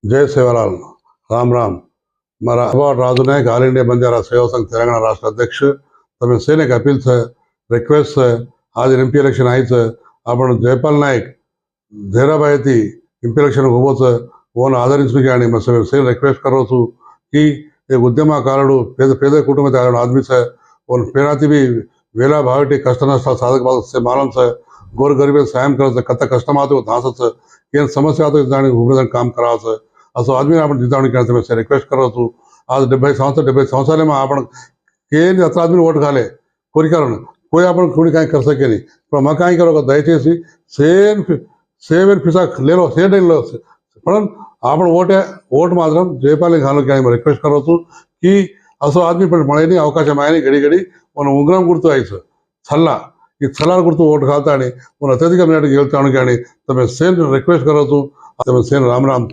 जय सेवालाल राम राम। मारा about Raju Naik all India Banjara Seva Sangh Telangana राष्ट्र अध्यक्ष तमें सेने एक अपील है, रिक्वेस्ट है। आज एमपी इलेक्शन आई है, आपण जयपाल नायक धैराबाई थी एमपी इलेक्शन होबो है, वो आदरिंचमी కానీ मैं सेन रिक्वेस्ट करो छू कि एक उद्यमकारुడు पेद पेद कुटुंब आदमी है, और पेनाती भी वेला भावटी कष्ट नष्ट साधक बाधक से मालूम है, गोर गरीब सायं कर कत कष्ट आते धास है, समस्या आते दाने काम करा है। असो आदमी आपण जितावणी मैं रिक्वेस्ट करो छू। आज 70 संवत्सराले में आपण केन अत आदमी ओट घाले कोरिकारण कोई आपण कोई कहीं कर सके नहीं, पर मैं कहीं करो दयचेसी सेम सेवन फिसा ले लो सेड लो पण आपण ओट मात्रम जयपाल घालो क्या मैं रिक्वेस्ट करो छू कि असो आदमी पण मळे नहीं अवकाश मायनी घड़ी घड़ी मन उंगरम गुर्तु आयस छल्ला ఈ ఛలాల గుర్తు ఓటు కాల్తాని మన అత్యధిక మేరకు గెలుతాను కానీ తమ సేన్ రిక్వెస్ట్ కరోతు తమ సేన్ రామ్ రామ్।